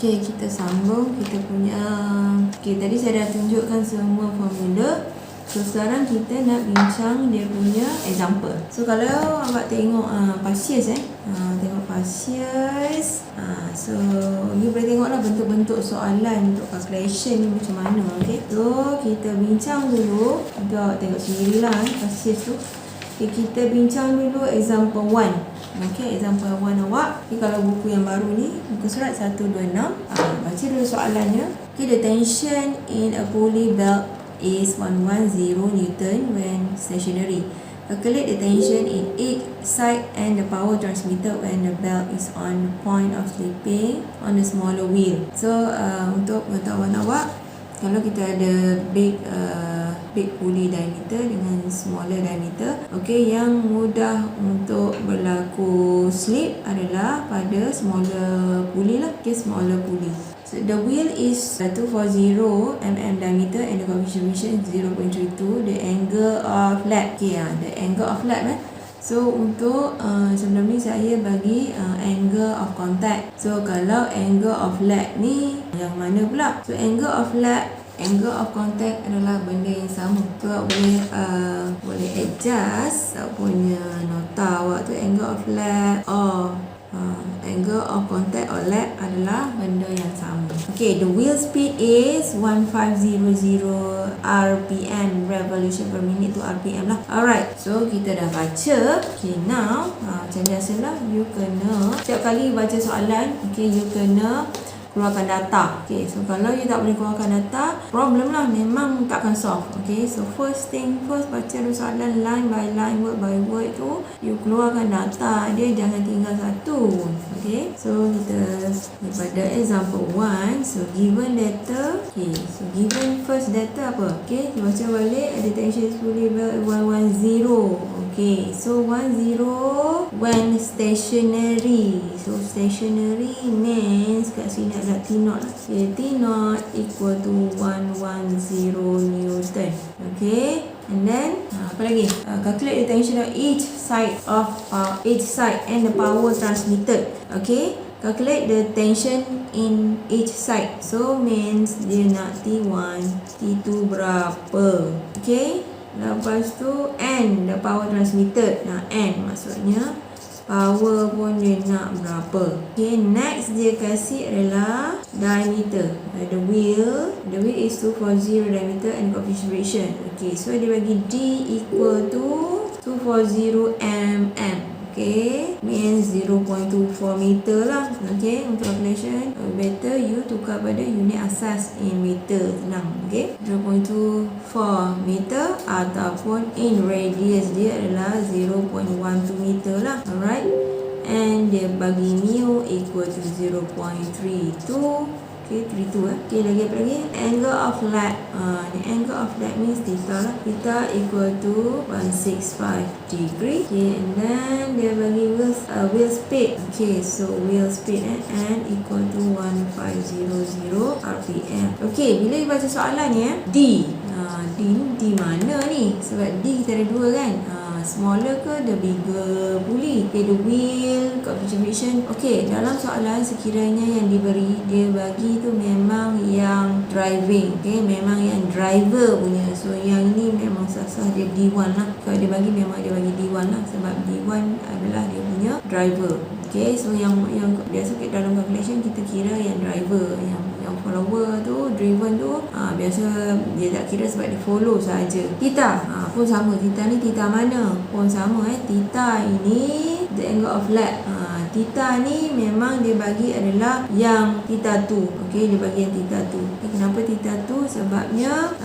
Okey, kita sambung kita punya. Okey, tadi saya dah tunjukkan semua formula. So sekarang kita nak bincang dia punya example. So kalau awak tengok Passiers tengok Passiers. So you boleh tengoklah bentuk-bentuk soalan untuk calculation ni macam mana. Okey. So kita bincang dulu. Kita tengok sendirilah Passiers tu. Okay, kita bincang dulu example 1. Okay, example 1 awak. Okay, kalau buku yang baru ni, buku surat 126. Baca dulu soalannya. Okay, the tension in a pulley belt is 110 Newton when stationary. Calculate the tension in each side and the power transmitted when the belt is on the point of slipping on the smaller wheel. So, untuk pengetahuan awak, kalau kita ada big pulley diameter dengan smaller diameter, okay, yang mudah untuk berlaku slip adalah pada smaller pulley lah, okay, smaller pulley. So the wheel is 240 mm diameter and the coefficient is 0.32. The angle of lap, okay, the angle of lap So untuk sebelum ni saya bagi angle of contact. So kalau angle of lap ni yang mana pula? So angle of lap, angle of contact adalah benda yang sama. So awak boleh adjust awak punya nota awak tu. Angle of lap or angle of contact or lap adalah benda yang sama. Okay, the wheel speed is 1500 rpm, revolution per minute to rpm lah. Alright, so kita dah baca. Okay, now macam biasalah, you kena setiap kali baca soalan, okay, you kena keluarkan data. Okay, so kalau you tak boleh keluarkan data, problem lah, memang takkan solve. Okay, so first thing first, baca dulu soalan line by line, word by word tu, you keluarkan data dia, jangan tinggal satu. Okay, so kita daripada example 1, so given data, okay, so given first data apa? Okay, baca balik, ada tension pulley belt 110. Okay, so 10 when stationary. So stationary means kat sini ada T0 lah. Okay, T0 equal to 110 Newton. Okay, and then apa lagi? Calculate the tension of each side and the power transmitted. Okay, calculate the tension in each side. So means dia nak T1, T2 berapa? Okay, lepas tu N, the power transmitted. Nah, N maksudnya power pun dia nak berapa. Okay, next dia kasih adalah diameter. The wheel is 240 diameter and coefficient. Okay, so dia bagi D equal to 240 mm. Okay, means 0.24 meter lah. Okay, untuk calculation better you tukar pada unit asas in meter, senang. Okay, 0.24 meter ataupun in radius dia adalah 0.12 meter lah. Alright, and dia bagi mu equal to 0.32. Okay, 32 Okay, lagi apa lagi? Angle of lap. Angle of lap means theta lah. Theta equal to 165 degree. Okay, and then dia bagi wheel speed. Okay, so wheel speed N equal to 1500 rpm. Okay, bila you baca soalan ni D D mana ni? Sebab D kita ada dua kan. Smaller ke the bigger pulley? Okay, the wheel, coefficient. Okay, dalam soalan sekiranya yang diberi, dia bagi tu memang yang driving. Okay, memang yang driver punya. So yang ni memang sah-sah dia D1 lah. Kalau dia bagi memang dia bagi D1 lah. Sebab D1 adalah dia punya driver. Okay, so yang biasa dalam calculation kita kira yang driver, yang follower tu, driven tu, biasa dia tak kira sebab dia follow saja. Theta pun sama. Theta ni theta mana? Pun sama theta ini the angle of lap. Theta ni memang dia bagi adalah yang theta 2. Okay, dia bagi yang theta 2. Okay, kenapa theta 2? Sebabnya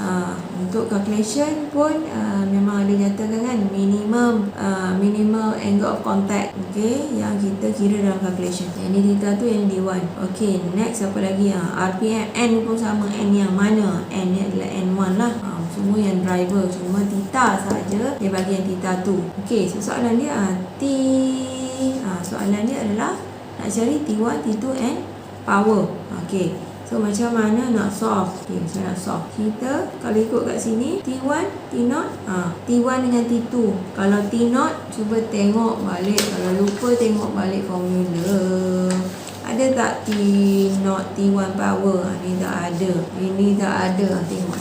untuk calculation pun memang ada nyatakan kan minimal angle of contact. Okay, yang kita kira dalam calculation. Yang ni theta 2, yang D1. Okay, next apa lagi? RPM N pun sama. N yang mana? N ni adalah N1 lah. Semua yang driver, semua theta saja dia bagi yang theta 2. Okay, so soalan dia soalan dia adalah nak cari T1, T2 and power. Okay, so macam mana nak solve? Okay, macam nak solve? Kita kalau ikut kat sini T1, T0, T1 dengan T2. Kalau T0 cuba tengok balik, kalau lupa tengok balik formula. ada tak T0 T1 power? Ni tak ada. Ini tak ada. Tengok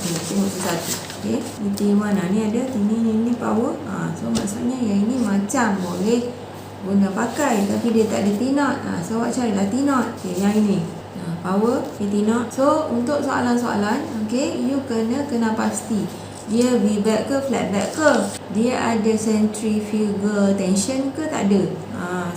satu. Okey, ni T1 ni ada, ini power. So maksudnya yang ini macam boleh guna pakai tapi dia tak ada T0. So awak carilah T0. Okey, yang ini. Power T0. So untuk soalan-soalan, okey, you kena pasti dia V-back ke flat back ke, dia ada centrifugal tension ke tak ada.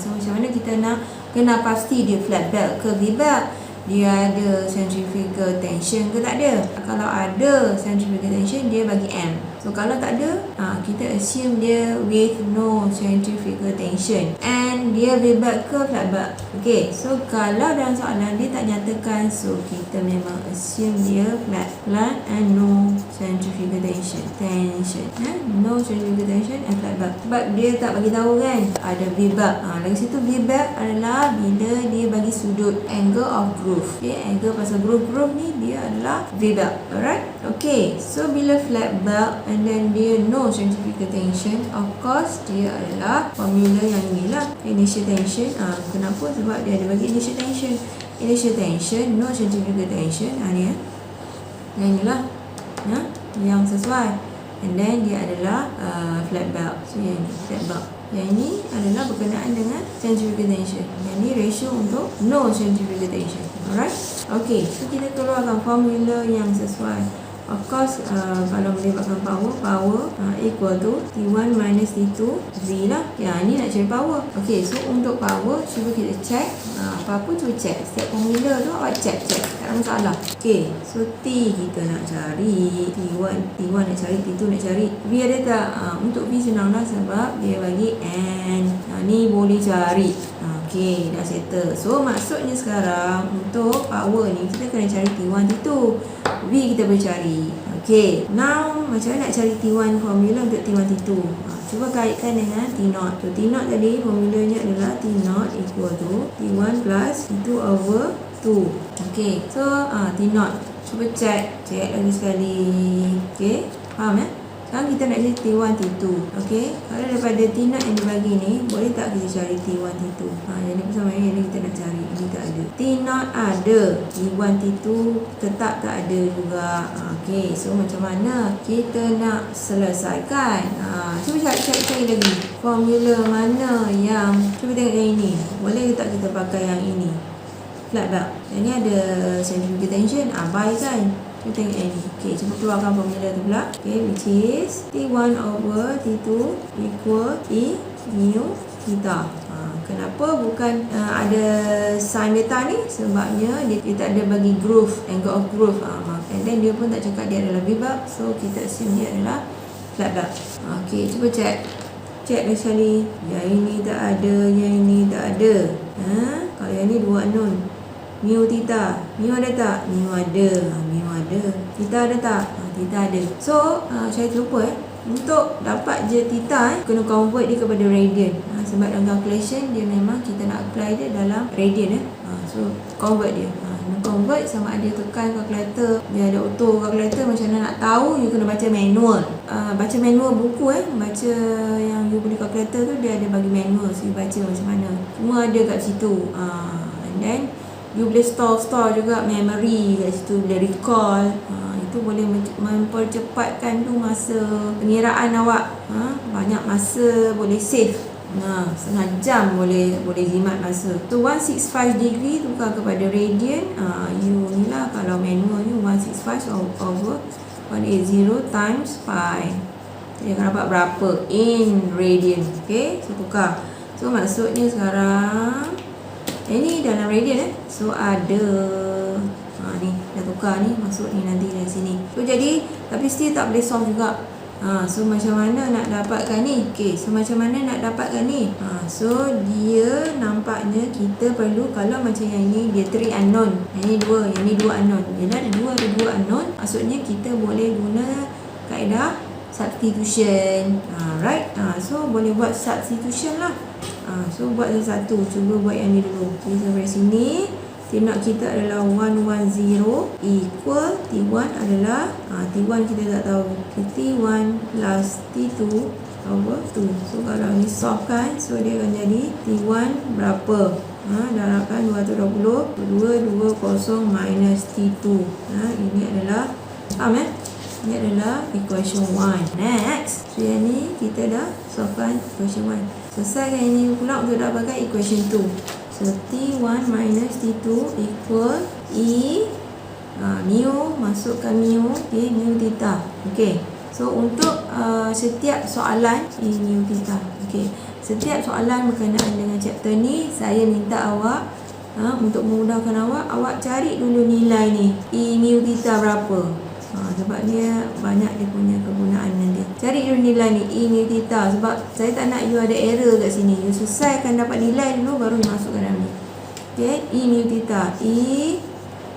So macam mana kita nak kena pasti dia flat back ke V-back, dia ada centrifugal tension ke tak ada. Kalau ada centrifugal tension, dia bagi M. So kalau tak ada, kita assume dia with no centrifugal tension and dia V-back ke flat back. Okay, so kalau dalam soalan dia tak nyatakan, so kita memang assume dia flat and no centrifugal tension. No centrifugal tension and flat back. Sebab dia tak bagi tahu kan ada V-back. Dari situ V-back adalah bila dia bagi sudut angle of groove. Okay, angle pasal groove ni dia adalah V-back. Alright. Okay, so bila flat back and then dia no centrifugal tension, of course dia adalah formula yang inilah, initial tension. Kenapa? Sebab dia ada bagi initial tension, no centrifugal tension. Ni yang inilah yang sesuai, and then dia adalah flat back. So yang ni flat back, yang ini adalah berkenaan dengan centrifugal tension, yang ni ratio untuk no centrifugal tension. Alright. Okay, so kita keluarkan formula yang sesuai. Of course, kalau melibatkan power equal to T1 minus T2 V lah. Ya, ni nak cari power. Okay, so untuk power, cuba kita check. Apa-apa cuba check. Setiap formula tu awak check. Tak ada masalah. Okay, so T kita nak cari. T1 nak cari, T2 nak cari. V ada tak? Untuk V senang lah sebab dia bagi N. Ni boleh cari. Okay, dah settle. So maksudnya sekarang untuk power ni kita kena cari T1, T2. V kita boleh cari. Okay, now macam mana nak cari T1 formula untuk T1, T2? Cuba kaitkan dengan T0. So T0 tadi formulanya adalah T0 equal to T1 plus T2 over 2. Okay, so T0. Cuba check lagi sekali. Okay, faham ya? Sekarang kita nak cari T1, T2. Okay, kalau daripada T0 yang dibagi ni, boleh tak kita cari T1, T2? Yang ni bersama yang ni kita nak cari. Ini tak ada. T0 ada, T1, T2 tetap tak ada juga. Okay, so macam mana kita nak selesaikan? Cuba cari lagi. Formula mana yang, cuba tengok yang ini. Boleh tak kita pakai yang ini? Flat back. Yang ni ada centrifugal tension. By kan? Kita tengok yang ni. Okay, cuba keluarkan formula tu pula. Okay, which is T1 over T2 equal E mu theta. Kenapa bukan ada sin beta ni? Sebabnya dia tak ada bagi groove, angle of groove. And then dia pun tak cakap dia adalah V-back. So kita assume dia adalah flat back. Okay, cuba check lagi sekali. Yang ini tak ada, yang ini tak ada. Kalau yang ni dua unknown. Mu theta, mu ada tak? Mu ada. Theta ada tak? Theta ada. So saya terlupa untuk dapat je theta kena convert dia kepada radian. Sebab dalam calculation dia memang kita nak apply dia dalam radian. So convert dia. Convert sama ada tekan kalkulator, dia ada auto kalkulator. Macam mana nak tahu? You kena baca manual. Baca manual buku baca yang you beli kalkulator tu, dia ada bagi manual. So you baca macam mana. Semua ada kat situ. And then you boleh store juga memory kat situ, boleh recall. Itu boleh mempercepatkan tu masa pengiraan awak. Banyak masa boleh save. Setengah jam boleh jimat masa. So 165 degree tukar kepada radian. You ni lah, kalau manual ni 165 over 180 times pi. Dia akan dapat berapa in radian. Okay, so tukar. So maksudnya sekarang ini dalam radian so ada ni dah tukar ni, masuk ni nanti dari sini. So jadi tapi still tak boleh solve juga. So macam mana nak dapatkan ni? Okay, so macam mana nak dapatkan ni? So dia nampaknya kita perlu, kalau macam yang ni dia 3 unknown, yang ni 2 unknown. Bila ada dua unknown, maksudnya kita boleh guna kaedah substitution. Right? So boleh buat substitution lah. So buat satu. Cuba buat yang ni dulu. Okay, sampai sini T0 kita adalah 110 equal T1 adalah T1 kita tak tahu. T1 plus T2 over 2. So kalau ni solve kan, so dia akan jadi T1 berapa? Darabkan 220. 220 minus T2. Ini adalah, faham Ini adalah equation 1. Next. So yang ni kita dah solvekan equation 1. Selesaikan ini pula untuk dapatkan equation 2. So T1 minus T2 equal E mu, masukkan mu, mu theta. So untuk setiap soalan mu theta. Setiap soalan berkenaan dengan chapter ni, saya minta awak untuk memudahkan awak cari dulu nilai ni mu theta berapa. Sebab dia banyak dia punya kegunaan nanti. Cari dulu nilai ni mu theta, sebab saya tak nak you ada error kat sini. You selesaikan dapat nilai dulu baru you masukkan dalam ni. Mu theta.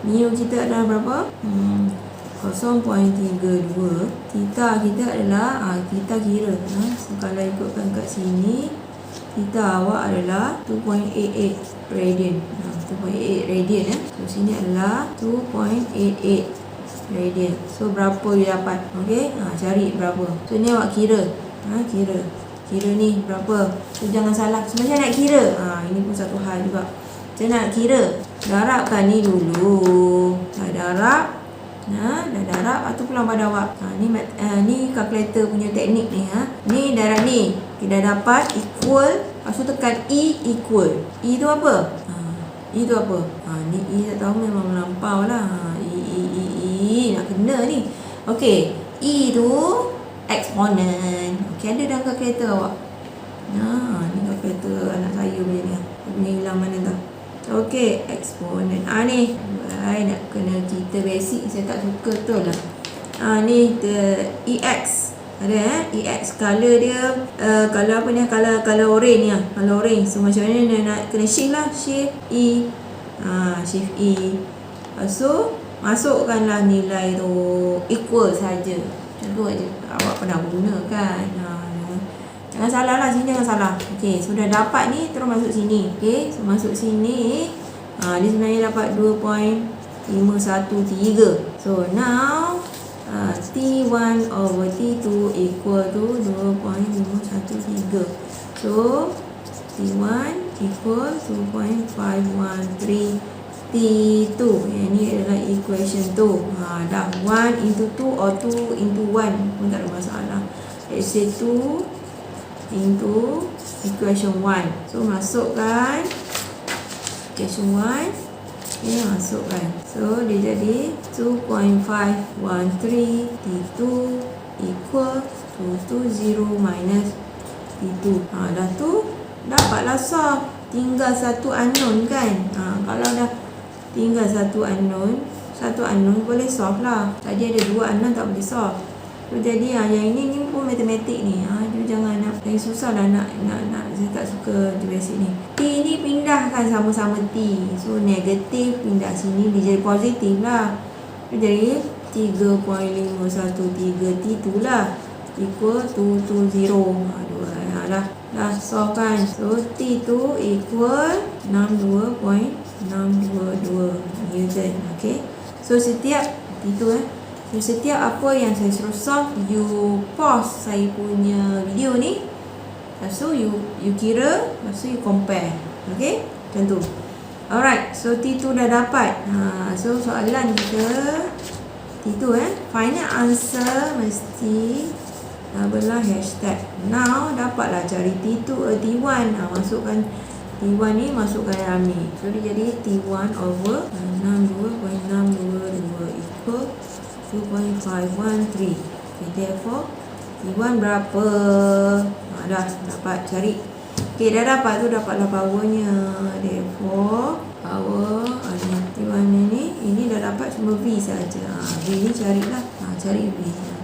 Mu kita adalah berapa? 0.32. Theta kita adalah kita kira. So kalau ikutkan kat sini, theta awak adalah 2.88 radian. 2.88 radian. So sini adalah 2.88 radian. So berapa you dapat? Cari berapa. So ni awak kira. Kira ni berapa. So jangan salah. Sebenarnya nak kira. Ini pun satu hal juga. Saya nak kira. Darabkan ni dulu. Dah darab. Dah darab. Atau pulang pada awak. Ni kalkulator punya teknik ni. Ni darab ni. Kita dapat equal. Lepas tu tekan E equal. E tu apa? E tu apa? Ni E tak tahu memang melampau lah. E nak kena ni. E tu eksponen. Ada dalam kalkulator awak. Ni kalkulator anak saya punya ni. Punya hilang mana tak? Eksponen. Ni nak kena kita basic. Saya tak suka betul lah. Ni EX. Ada EX color dia. Color apa ni? Color orange ni. Color orange. So macam mana nak kena shift lah. Shift E. Shift E. So masukkanlah nilai tu equal saja. Macam tu aja. Awak pernah guna kan? Jangan salah lah. Sini jangan salah. Sudah dapat ni terus masuk sini. So masuk sini. Dia sebenarnya dapat 2.513. So now T1 over T2 equal to 2.513. So T1 equal 2.513 T2. Yang ni adalah equation 2. Dah 1 into 2 or 2 into 1 pun tak ada masalah. Let's say 2 into equation 1. So masukkan equation 1. Masukkan. So dia jadi 2.513 T2 equal 220 minus T2. Dah tu dapatlah solve. Tinggal satu unknown kan. Kalau dah tinggal satu unknown boleh solve lah. Tadi ada dua unknown tak boleh solve. So jadi yang ini pun matematik ni. You jangan nak yang susah lah nak saya tak suka di basic ni. T ni pindahkan sama-sama T. So negatif pindah sini dia jadi positif lah. So jadi 3.513 T2 lah equal 220. Dah solve kan. So T2 equal 62.622 Newton. So setiap T2 So setiap apa yang saya suruh solve, you pause saya punya video ni. Lepas tu you kira, lepas tu you compare. Macam tu. Alright, so T2 dah dapat. So soalan kita T2 final answer mesti belah hashtag. Now dapatlah cari T2 T1. Masukkan T1 ni, masukkan dalam ni. So dia jadi T1 over 62.622 equal 2.513. Therefore T1 berapa? Dah dapat cari. Dah dapat tu, dapatlah powernya. Therefore power T1 ini dah dapat cuma V saja. V ni carilah. Cari V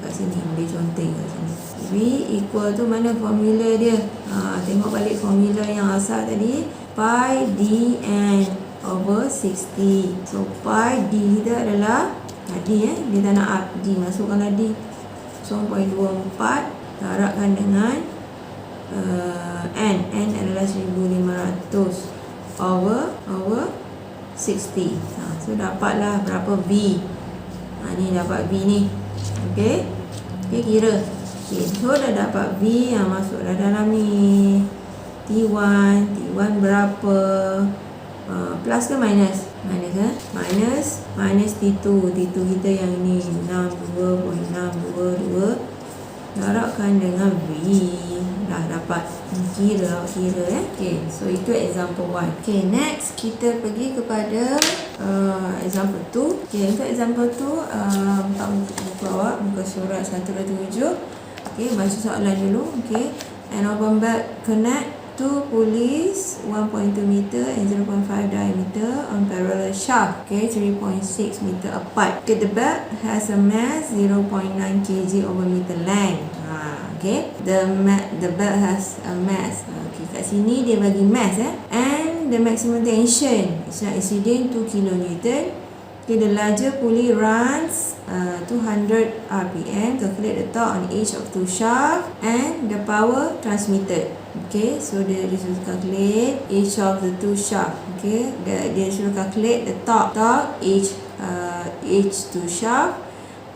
kat sini. Boleh conteng kat sini. V equal tu mana formula dia? Tengok balik formula yang asal tadi. Pi dn over 60. So pi d kita adalah D dia tak nak up D, masukkanlah D 0.24 darabkan dengan N adalah 1500 over 60. So dapatlah berapa V. Ni dapat V ni. Kira. So dah dapat V yang masuklah dalam ni. T1 berapa? Plus ke minus? Minus T2 kita yang ini 62.622 darabkan dengan V. Dah dapat. Kira Okay, so itu example 1. Okay, next kita pergi kepada example 2. Okay, untuk example 2 buka awak, muka surat 127. Okay, baca soalan dulu. Okay, an open bag connect 2 pulleys 1.2 meter and 0.5 diameter on parallel shaft, okay, 3.6 meter apart. Okay, the bag has a mass 0.9 kg over meter length. Okay, the bag has a mass. Okay, kat sini dia bagi mass and the maximum tension is not exceeding 2 kilonewton. Okay, the larger pulley runs 200 rpm. Calculate the torque on each of two shafts and the power transmitted. Okay, so dia suruh calculate each of the two shafts. Okay, dia suruh calculate the torque each two shaft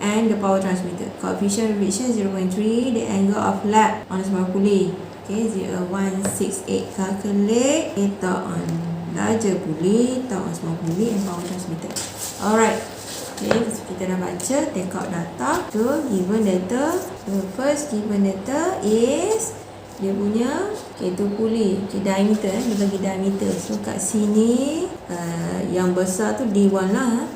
and the power transmitted. Coefficient of friction 0.3. The angle of lap on a small pulley. Okay, 168. Calculate the torque on larger pulley, torque on small pulley, and power transmitted. Alright. Okay, so kita dah baca, take out data. So, given data. The first given data is dia punya, okay, tu pulley, okay, diameter, dia bagi diameter. So, kat sini yang besar tu D1 lah.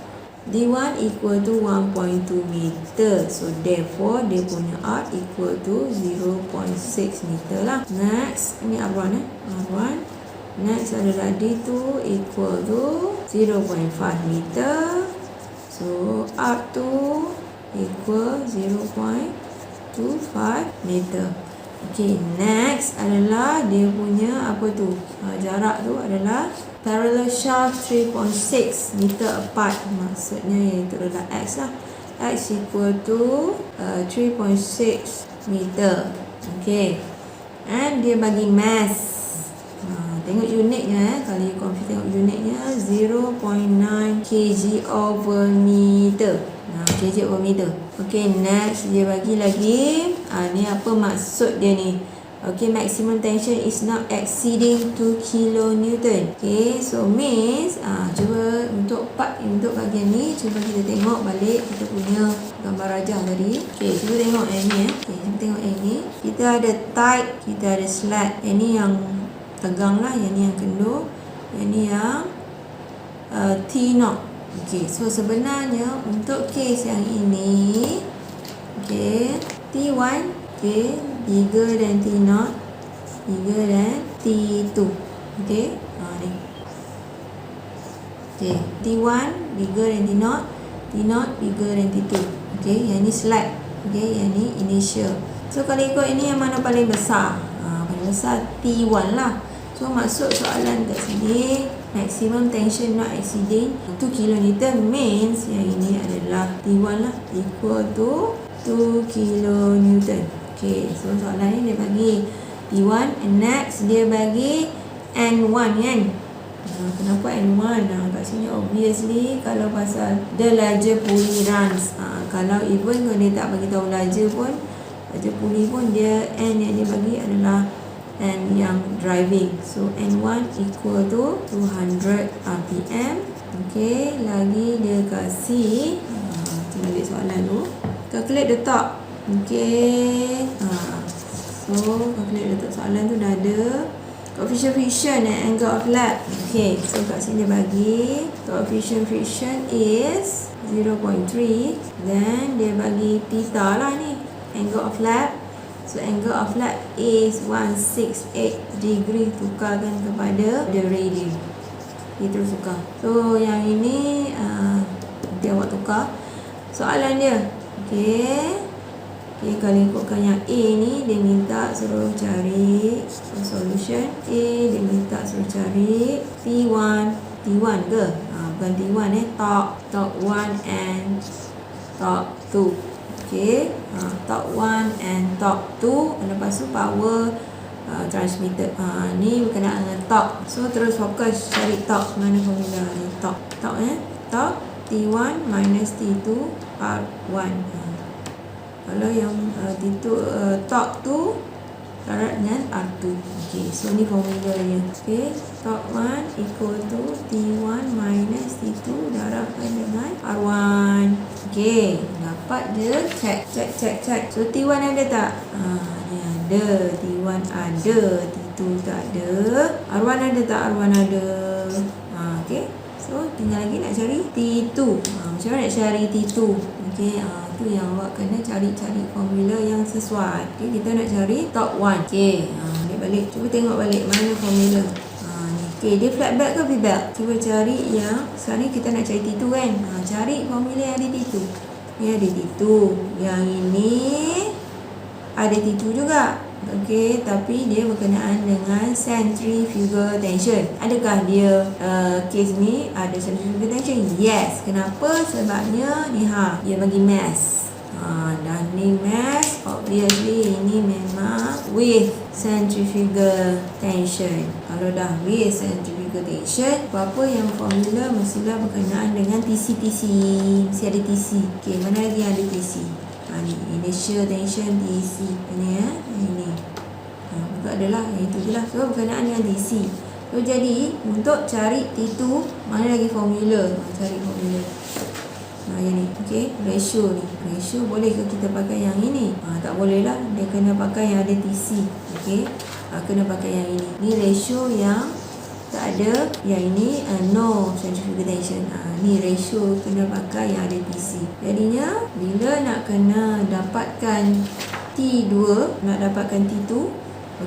D1 equal to 1.2 meter. So, therefore, dia punya arc equal to 0.6 meter lah. Next, ni R1 R1. Next adalah D2 equal to 0.5 meter. So, R2 equal 0.25 meter. Okay, next adalah dia punya apa tu? Jarak tu adalah parallel shaft 3.6 meter apart. Maksudnya iaitu adalah X lah. X equal to 3.6 meter. Okay. And dia bagi mass. Tengok unitnya kalau you confuse tengok unitnya 0.9 kg over meter. Kg over meter. Okay, next dia bagi lagi. Ni apa maksud dia ni? Okay, maximum tension is not exceeding 2 kilonewton. Okay, so means cuba untuk bahagian ni, cuba kita tengok balik kita punya gambar rajah tadi. Okay, cuba tengok yang ni Okay, cuba tengok yang ni. Kita ada tight, kita ada slack. Yang ni yang tegang lah, yang ni yang kendur, yang ni yang T0. Okay, so sebenarnya untuk case yang ini, okay, T1, okay, bigger than T0, bigger than T2. Okay, ni. Okay, T1 bigger than T0, T0 bigger than T2. Okay, yang ni slack. Okay, yang ni initial. So kalau ikut ini yang mana paling besar? Paling besar T1 lah. So maksud soalan kat sini, maximum tension not exceeding 2 kilonewton means yang ini adalah T1 lah, equal to 2 kilonewton. Okay, so soalan ni dia bagi T1 and next dia bagi N1 kan. Kenapa N1? Kat sini obviously kalau pasal the larger pulley runs. Kalau even kalau dia tak bagi tahu larger pun, larger pulley pun dia N yang dia bagi adalah N yang driving. So N1 equal to 200 rpm. Okay, lagi dia kasih kita balik soalan dulu. Calculate the torque. Okay, so calculate the torque. Soalan tu dah ada coefficient friction and angle of lap. Okay, so kat sini dia bagi coefficient friction is 0.3. Then dia bagi theta lah ni, angle of lap. So angle of lap is 168 degree, tukarkan kepada the radian. Dia terus tukar. So yang ini nanti awak tukar soalan dia. Okay, kalau ikutkan yang A ni, dia minta suruh cari solution. A dia minta suruh cari T1 ke? Bukan T1 torque 1 and torque 2. Okay, torque 1 and torque 2. Lepas tu power transmitted. Ni berkenaan dengan torque. So terus fokus cari torque. Mana formula ni? Torque T1 minus T2 R1. Kalau yang T2 torque tu darab dengan R2. Okey, so ni formulanya. Okey, top 1 equal to T1 minus T2 darabkan dengan R1. Okey, dapat je. Check. So T1 ada tak? Ni ada. T1 ada, T2 tak ada. R1 ada tak? R1 ada. Okey. So tinggal lagi nak cari T2. Macam mana nak cari T2? Okey, tu yang awak kena cari formula yang sesuai. Okey, kita nak cari top 1. Okey, balik. Cuba tengok balik mana formula. Ni. Okey, dia flat belt ke V-belt? Cuba cari yang sekarang ni kita nak cari T2 kan. Cari formula yang ada T2. Ni ada T2. Yang ini ada T2 juga. Okey, tapi dia berkenaan dengan centrifugal tension. Adakah dia case ni ada centrifugal tension? Yes. Kenapa? Sebabnya ni dia bagi mass. Dan ni mass, obviously ini memang with centrifugal tension. Kalau dah with centrifugal tension, apa-apa yang formula mestilah berkenaan dengan TC. Mesti ada TC. Okey, mana lagi yang ada TC? Ni initial tension TC. Ini ini. Betul adalah yang itu je lah. So berkenaan dengan TC. So jadi untuk cari T2, mana lagi formula? Cari formula. Yang ni. Okey, ratio ni. Ratio boleh ke kita pakai yang ini? Tak boleh lah. Dia kena pakai yang ada TC. Okey. Kena pakai yang ini. Ni ratio yang tak ada, yang ini no centrifugal tension. Ni ratio kena pakai yang ada TC. Jadinya bila nak kena dapatkan T2, nak dapatkan T2,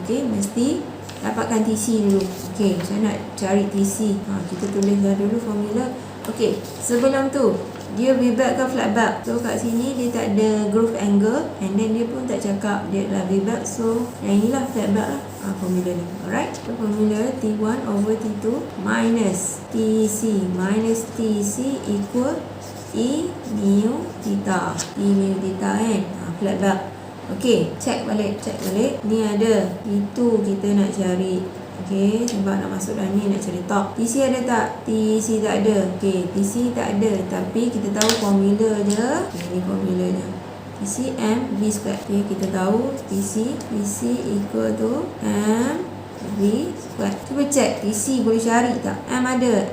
okey, mesti dapatkan TC dulu. Okey, saya nak cari TC. Kita tuliskan dulu formula. Okey, sebelum tu dia V-belt ke flat belt? So kat sini dia tak ada groove angle, and then dia pun tak cakap dia adalah V-belt. So yang inilah flat belt lah. Formula ni. Alright. So formula T1 over T2 minus TC minus TC equal E mu theta. E mu theta kan. Flat belt. Okey, check balik. Ni ada T2 kita nak cari. Okey, sebab nak masuk dalam ni nak cari top. TC ada tak? TC tak ada. Okey, TC tak ada, tapi kita tahu formula dia. Ini formulanya. TC M V square. Okey, kita tahu TC equal to M V square. Cuba check TC boleh cari tak? M ada,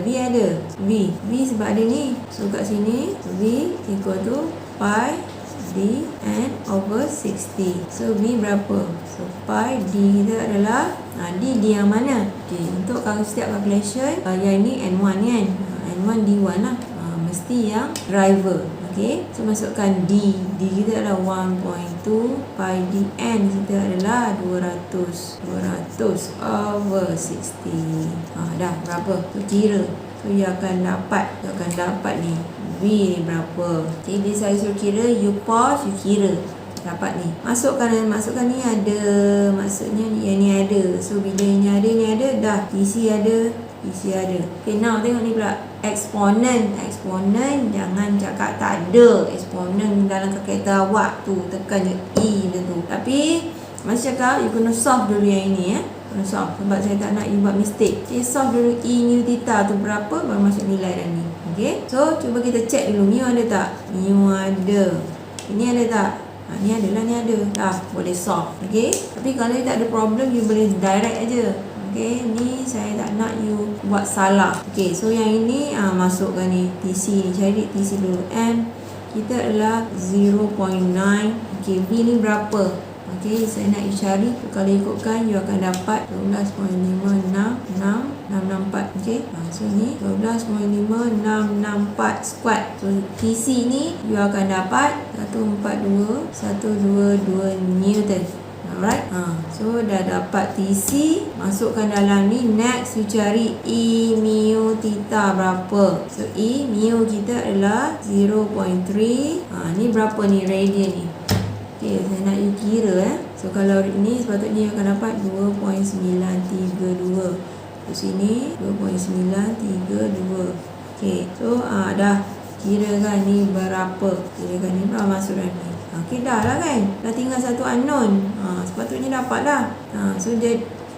V ada. V sebab ada ni. So kat sini V equal to pi D N over 60. So V berapa? So pi D kita adalah D yang mana? Okey, untuk setiap calculation yang ini N1 kan. N1 D1 lah. Mesti yang driver. Okey, so masukkan D kita adalah 1.2, pi dn kita adalah 200 over 60. Dah berapa? Tu kira. So you akan dapat ni V ni berapa. Okay, dia saya suruh kira, you pause, you kira. Dapat ni. Masukkan ni ada, maksudnya yang ni ada. So bila ni ada, dah TC ada. Okay, now tengok ni pula. Eksponen jangan cakap tak ada. Eksponen dalam kalkulator awak tu, tekan je E macam tu. Tapi masa cakap, you kena solve dulu yang ini kena solve, sebab saya tak nak you buat mistake. Okay, solve dulu E mu theta tu berapa, baru masuk nilai dah ni. Okay, so cuba kita check dulu. Mu ada tak? Mu ada. Ini ada tak? Ni adalah, ni ada. Dah boleh solve. Okay, tapi kalau you tak ada problem, you boleh direct aja. Okay, ni saya tak nak you buat salah. Okay, so yang ini masukkan ni TC ni. Cari TC dulu. M kita adalah 0.9. Okay, V ni berapa? Okay, saya nak you cari. Kalau ikutkan, you akan dapat 12.56664. Okay, so ni 12.5664 squat. So TC ni you akan dapat 142 Newton. Alright. So dah dapat TC, masukkan dalam ni. Next you cari E mu theta berapa. So E mu kita adalah 0.3. Ni berapa ni radian ni? Okay, saya nak you kira So kalau ini sepatutnya you akan dapat 2.932. Di sini 2.932. Okay, so dah kira kan ni berapa. Kira kan ni berapa masuk dalam ni. Okay, dah lah kan. Dah tinggal satu unknown. Sepatutnya dapat lah. So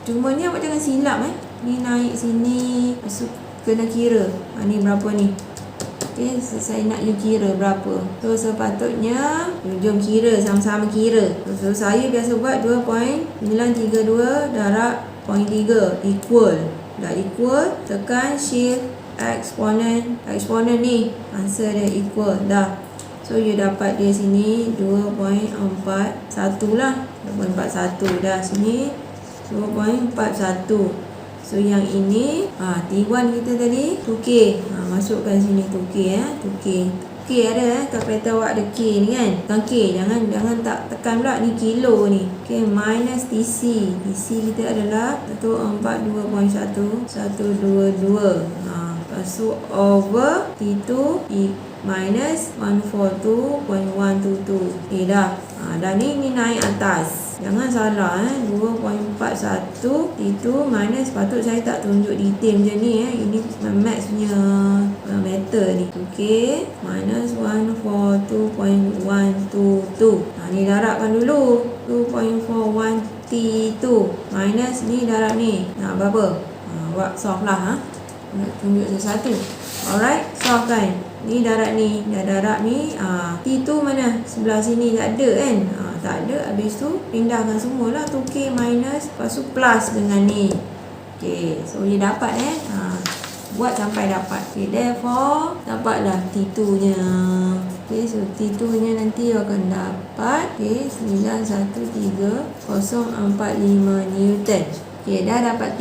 cuma ni awak jangan silap Ni naik sini, so kena kira. Ni berapa ni? Okay, so saya nak you kira berapa. So sepatutnya jom kira, sama-sama kira. So saya biasa buat 2.932 darab 0.3 equal. Dah equal, tekan shift exponent. Exponent ni answer dia equal dah. So you dapat dia sini 2.41 lah. 2.41 dah sini 2.41. So yang ini T1 kita tadi 2K. Masukkan sini 2K 2K. K ada kalkulator awak ada K ni kan. Bukan K, jangan tak tekan pula ni kilo ni. Okay, minus TC. TC kita adalah 142.122. Lepas tu over T2 minus 142.122. Okay dah. Dah ni naik atas. Jangan salah 2.41 itu minus, patut saya tak tunjuk detail macam ni Ini maths punya meter ni. Okay, minus 142.122. Ni darabkan dulu 2.41 T2 minus ni darab ni. Berapa? Buat solve lah nak tunjuk sesuatu. Alright, solve kan. Ni darab ni, dah darab ni. T2 mana? Sebelah sini tak ada kan? Tak ada. Habis tu pindahkan semualah 2K minus, lepas tu plus dengan ni. Okay, so dia dapat buat sampai dapat. Okay, therefore dapatlah T2 nya. Okay, so T2 nya nanti akan dapat 913.045 Newton. Okay, dah dapat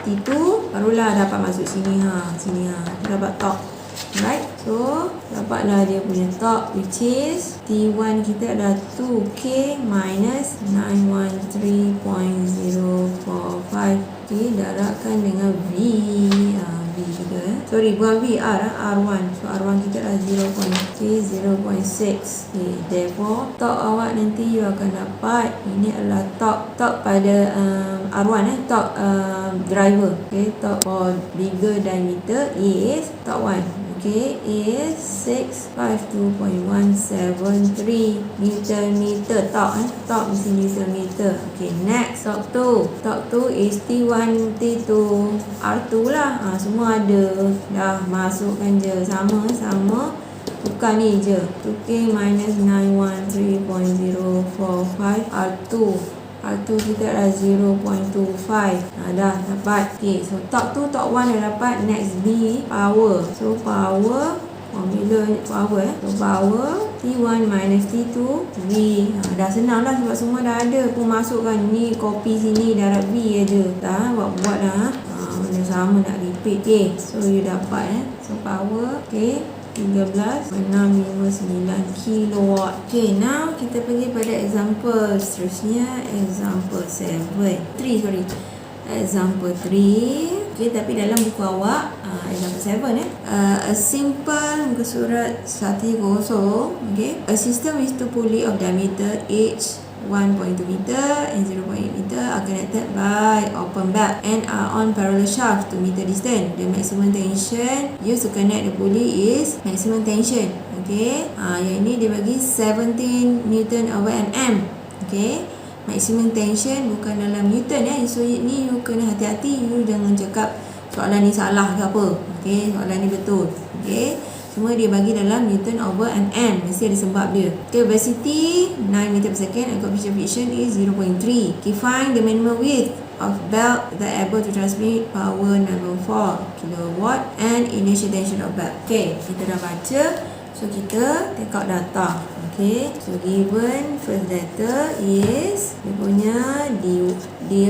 T2, barulah dapat masuk sini sini dapat torque. Alright, so dapatlah dia punya torque, which is T1 kita adalah 2K minus 913.045. Okay, darabkan dengan V. V kita sorry, bukan V, R1. So R1 kita adalah 0.6. Okay, therefore torque awak nanti you akan dapat, ini adalah torque pada R1 torque driver. Okay, torque for bigger diameter is torque 1. Okay, is 652.173 Newton meter. Torque mesti Newton meter. Okay, next torque 2. Torque 2 is T1, T2, R2 lah. Semua ada. Dah masukkan je. Sama. Bukan ni je. 2K minus 913.045 R2. R2 kita adalah 0.25. Dah dapat. Okay, so torque 2, torque 1 dah dapat. Next B, power. So power, formula power So power T1 minus T2 V. Dah senang lah sebab semua dah ada pun masukkan. Ni copy sini darab V aja. Dah buat dah. Benda sama nak repeat. Okay, so you dapat So power, okay, 13.659 kilowatt. Okay, now kita pergi pada example seterusnya. Example 3. Example 3. Okay, tapi dalam buku awak example 7 a simple muka surat 10. Okay, a system with two pulley of diameter each 1.2 meter and 0.8 meter are connected by open belt and are on parallel shaft to meter distance. The maximum tension used to connect the pulley is maximum tension. Okay, yang ini dia bagi 17 Newton over mm. Okay, maximum tension bukan dalam Newton So ni you kena hati-hati, you jangan cakap soalan ni salah ke apa. Okay, soalan ni betul. Okay, semua dia bagi dalam Newton over mm. Mesti ada sebab dia. Okay, velocity 9 meter per second and coefficient of friction is 0.3. Okay, find the minimum width of belt that able to transmit power 9.4 kilowatt and initial tension of belt. Okay, kita dah baca. So kita take out data. Okay, so given first letter is dia punya D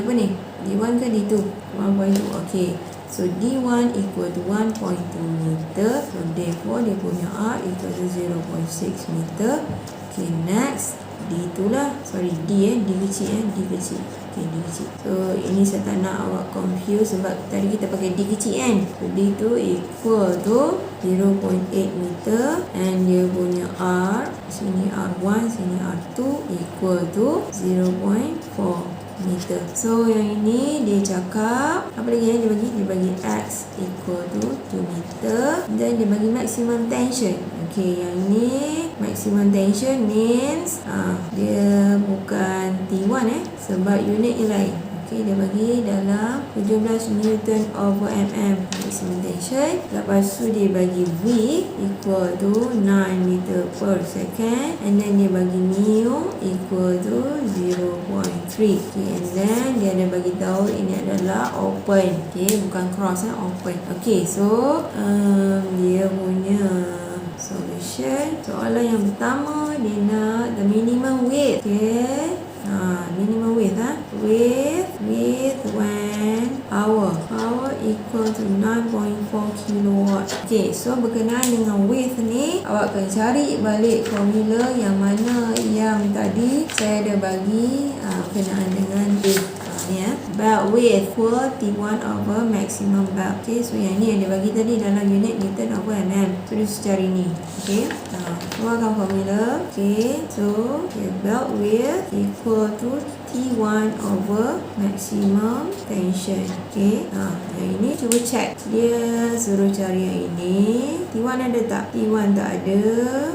apa ni? D1 ke D2? 1.2. Okay, so D1 equal to 1.2 meter. So therefore dia punya R equal to 0.6 meter. Okay, next D2 lah. Sorry, D kecil. D kecil. Okay, D kecil. So ini saya tak nak awak confuse sebab tadi kita pakai D kecil kan. So D2 equal to 0.8 meter and dia punya R, sini R1, sini R2 equal to 0.4 meter. So yang ini dia cakap apa lagi dia bagi X equal to 2 meter dan dia bagi maximum tension. Okay, yang ini maximum tension means dia bukan T1 sebab unit yang lain. Okay, dia bagi dalam 17 Newton over mm maximum tension. Lepas tu dia bagi V equal to 9 meter per second, and then dia bagi mu equal to 0.3. Okay, and then dia ada bagi tahu ini adalah open. Okay, bukan cross, open. Okay, so dia punya solution. Soalan yang pertama, dia nak the minimum width. Okay, minimum width width when power equal to 9.4 kilowatt. Okay, so berkenaan dengan width ni, awak akan cari balik formula yang mana yang tadi saya ada bagi berkenaan dengan width. Belt width equal T1 over maximum belt. Okay, so yang ni yang dia bagi tadi dalam unit Newton over mm. So dia cari ni. Okay, keluarkan formula. Okay, so belt width equal to T1 over maximum tension. Okay, yang ini cuba check. Dia suruh cari yang ini. T1 ada tak? T1 tak ada.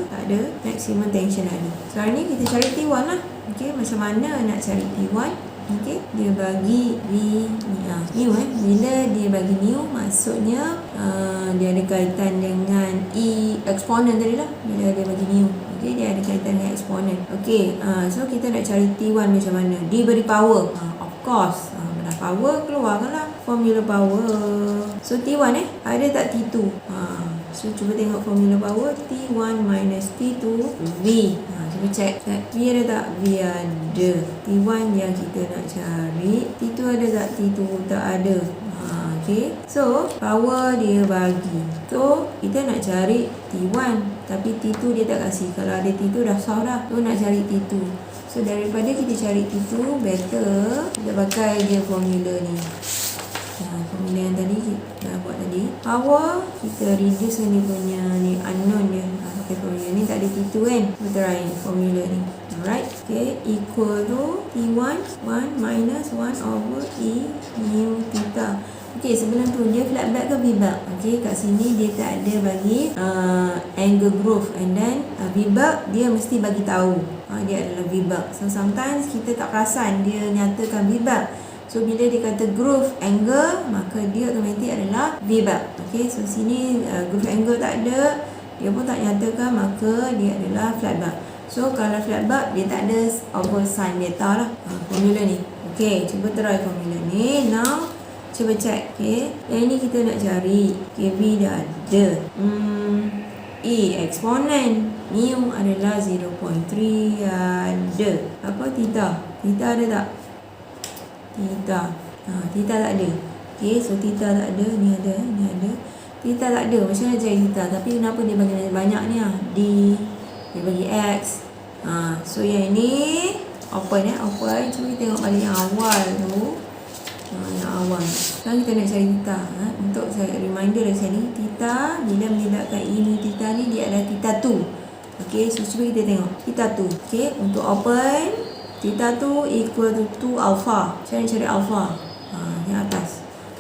Tak ada. Maximum tension ada. Sekarang ni kita cari T1 lah. Okay, macam mana nak cari T1? Okay, dia bagi V mu bila dia bagi mu, maksudnya dia ada kaitan dengan E exponent tadi lah. Bila dia bagi mu, okay, dia ada kaitan dengan exponent. Okay, so kita nak cari T1 macam mana? Dia beri power, of course. Dah power, keluarkanlah formula power. So T1 ada tak T2? So cuba tengok formula power. T1 minus T2 V. Cuba check. V ada tak? V ada. T1 yang kita nak cari. T2 ada tak? T2 tak ada. Okay, so power dia bagi. So kita nak cari T1, tapi T2 dia tak kasih. Kalau ada T2 dah sah dah. So nak cari T2. So daripada kita cari T2, better kita pakai dia formula ni. Formula yang tadi kita buat tadi. Power kita reduce ni punya ni unknown dia. Pakai formula ni, tak ada T2 kan. Kita try formula ni. Alright. Okay, equal to T1 1 minus 1 over E mu theta. Okay, sebelum tu dia flat belt ke V-belt? Okay, kat sini dia tak ada bagi angle groove, and then V-belt dia mesti bagi tahu dia adalah V-belt. So sometimes kita tak perasan dia nyatakan V-belt. So bila dia kata groove angle, maka dia automatik adalah V-belt. Okay, so sini groove angle tak ada, dia pun tak nyatakan, maka dia adalah flat belt. So kalau flat belt dia tak ada over sin theta lah. Formula ni. Okay, cuba try formula ni. Now cuba check. Okay, yang ni kita nak cari. Okay, V dah ada. E exponent mu adalah 0.3 ada. Apa theta? Theta ada tak? Theta. Theta tak ada. Okay, so theta tak ada. Ni ada, ni ada. Theta tak ada. Macam mana cari theta? Tapi kenapa dia bagi banyak ni D, dia bagi X. So yang ini open open. Cuba kita tengok balik yang awal tu. Yang awal. Sekarang kita nak cari theta. Untuk saya reminder dari sini, theta bila melibatkan E mu theta ni, dia adalah theta 2. Okay, so cuba kita tengok theta 2. Okay, untuk open, theta 2 equal to 2 alpha. Macam mana cari alpha? Yang atas.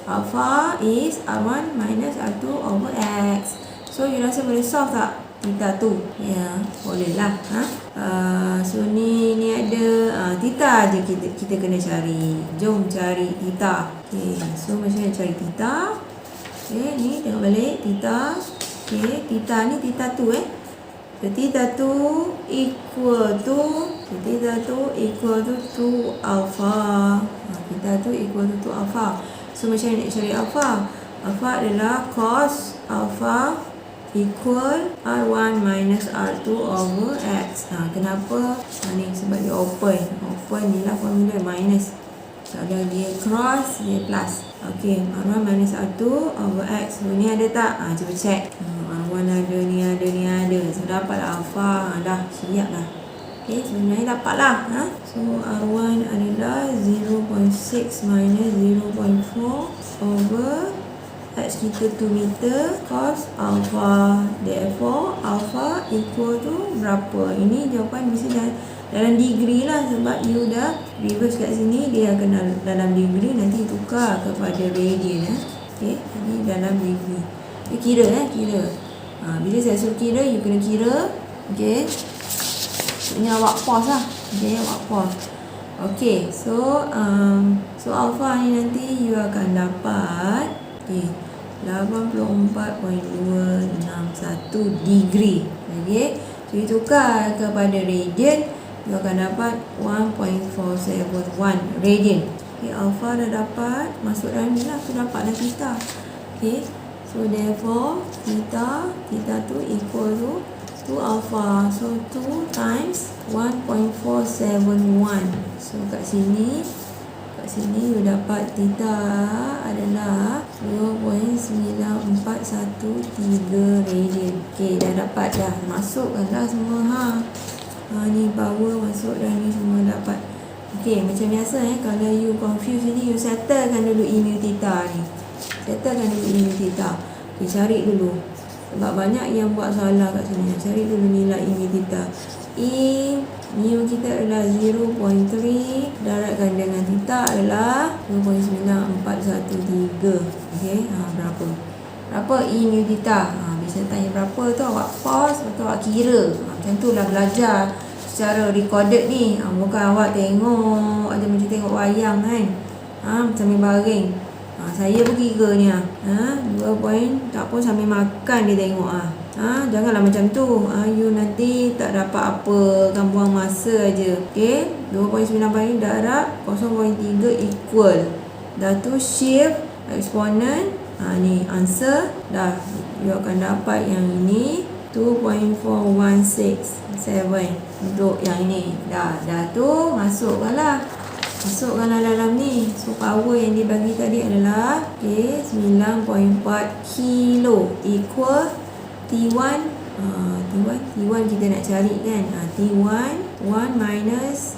Alpha is R1 minus R2 over X. So you rasa boleh solve tak theta 2? Ya, boleh lah. So ni ada theta je kita kena cari. Jom cari theta. Okay, so macam mana cari theta? Okay, ni tengok balik theta. Okay, theta ni theta 2 So theta 2 equal to theta 2 equal to 2 alpha. Theta 2 equal to 2 alpha. So macam mana nak cari alpha? Alpha adalah cos alpha equal R1 minus R2 over X. Kenapa? Ni sebab dia open. Open ni lah formula minus. Kalau dia cross, dia plus. Okay, R1 minus R2 over X. So ni ada tak? Cuba check. R1 ada, ni ada, ni ada. So dapatlah alpha. Dah siap dah. Okay, sebenarnya dapat lah. So R1 adalah 0.6 minus 0.4 over X kita 2 meter cos alpha. Therefore alpha equal to berapa? Ini jawapan mesti dalam degree lah, sebab you dah reverse kat sini, dia akan dalam degree, nanti tukar kepada radian. Okay, ini dalam degree. You kira kira. Bila saya suruh kira, you kena kira. Okay, ini awak pause lah. Okay, awak pause. Okay, so alpha ni nanti you akan dapat 84.261 degree. Okay, so you tukar kepada radian, you akan dapat 1.471 radian. Okay, alpha dah dapat, masuk dalam ni lah, tu dapatlah theta. Okay, so therefore theta tu equal to alpha. So 2 times 1.471. So kat sini you dapat theta adalah 2.9413 radian. Okay, dah dapat dah. Masukkanlah semua ni power masuk dan ni semua dapat. Okay, macam biasa kalau you confuse ni, you settlekan dulu E mu theta ni. Settlekan dulu E mu theta. Okay, cari dulu. Sebab banyak yang buat salah kat sini. Cari dulu nilai E mu theta. E mu kita adalah 0.3, daratkan dengan theta adalah 2.9413. Okey, berapa E mu theta? Bisa tanya berapa tu, awak pause atau awak kira. Macam tu lah belajar secara recorded ni. Bukan awak tengok ada macam tengok wayang kan. Sambil baring. Saya pun kira ni 2 point, tak pun sambil makan dia tengok janganlah macam tu. You nanti tak dapat apa, kan buang masa aja. Okey, 2.98 darab 0.3 equal. Dah tu shift exponent. Ni answer dah. You akan dapat yang ini 2.417 untuk yang ini. Dah tu masukkanlah dalam ni. So power yang dibagi tadi adalah 9.4 kilo equal T1. T1 kita nak cari kan. T1 1 minus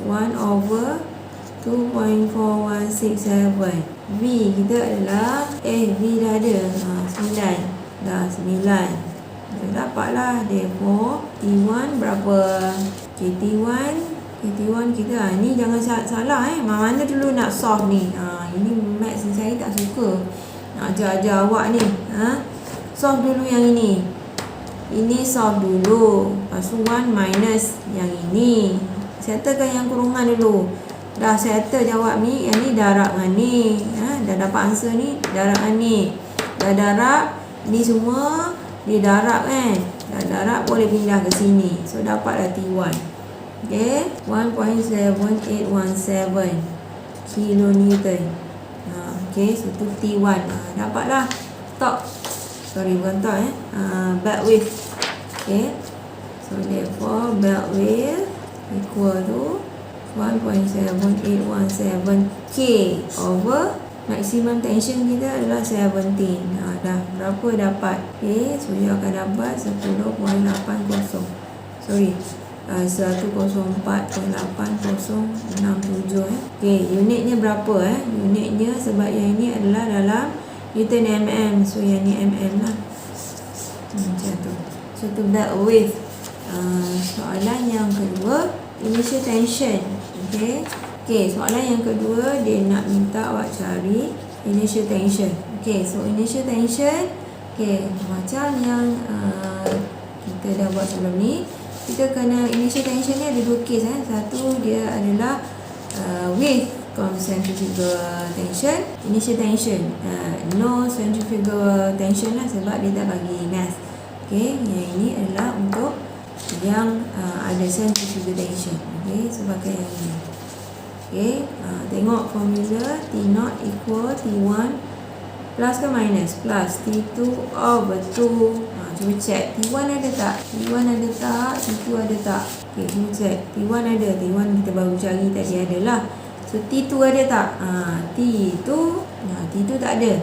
1 over 2.4167. V kita adalah V dah ada 9. Dah 9. Dapatlah. Therefore T1 berapa? T1 kita ni jangan salah mana dulu nak solve ni. Ini maths ni saya tak suka. Nak ajar awak ni. Solve dulu yang ini. Ini solve dulu. Lepas tu 1 minus yang ini. Settlekan yang kurungan dulu. Dah settle jawab ni. Yang ni darab dengan ni. Dah dapat answer ni. Darab dengan ni. Dah darab. Ni semua dia darab kan. Dah darab boleh pindah ke sini. So dapatlah T1. Okay, 1.7817 kilonewton. Okay, so tu T1. Dapatlah torque. Sorry, bukan torque belt width. Okay, so therefore belt width equal to 1.7817 K over maximum tension kita adalah 17. Dah berapa dapat? Okay, so you akan dapat 10.80. Sorry, 104.8067. Okay, unitnya berapa unitnya, sebab yang ini adalah dalam Newton mm, so yang ni mm lah. Macam tu. So tu belt width. Soalan yang kedua, initial tension. Okay, soalan yang kedua dia nak minta awak cari initial tension. Okay, so initial tension, okay, macam yang kita dah buat sebelum ni. Kita kena initial tension ni ada dua case. Satu dia adalah with centrifugal tension, initial tension, no centrifugal tension lah, sebab dia dah bagi mass. Okay, yang ini adalah untuk yang ada centrifugal tension. Okay, so pakai yang ini. Okay, tengok formula T0 equal T1 plus ke minus? Plus. T2 over 2. Cuba check T1 ada tak? T1 ada tak? T2 ada tak? Okay, cuba check T1 ada. T1 kita baru cari tadi adalah. So T2 ada tak? T2 tak ada.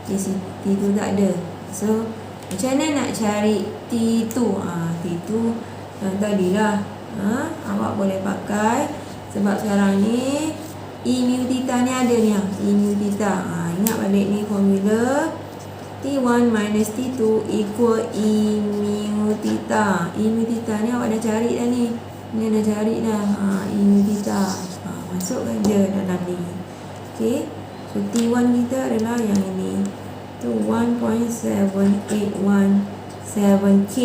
T2 tak ada. So macam mana nak cari T2? T2 yang tadilah. Awak boleh pakai, sebab sekarang ni E mu theta ni ada ni. E mu theta. Ingat balik ni formula. T1 minus T2 equal E mu theta. E mu theta ni awak dah cari dah ni. Ni dah cari dah. E mu theta. Masukkan je dalam ni. Okay. So T1 kita adalah yang ini. Tu 1.7817 K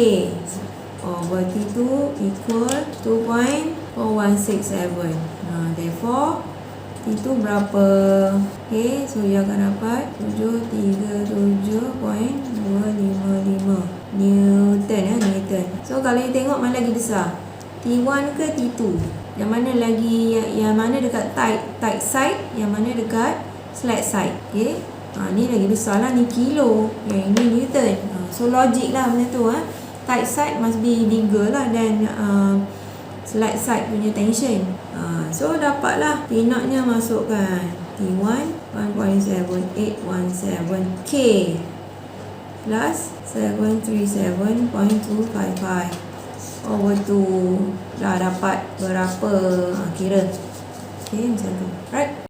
over T2 equal 2.4167. Therefore T2 berapa? Okay, so you akan dapat 737.255 Newton. Newton. So kalau you tengok mana lagi besar, T1 ke T2? Yang mana lagi, yang mana dekat tight side, yang mana dekat slack side? Okay, ni lagi besar lah, ni kilo, yang ini Newton. So logik lah benda tu. Tight side must be bigger lah than slack side punya tension. So dapatlah T0 nya masukkan T1 1.7817 K plus 737.255 over 2. Dah dapat berapa? Kira. Okay, macam tu. Right.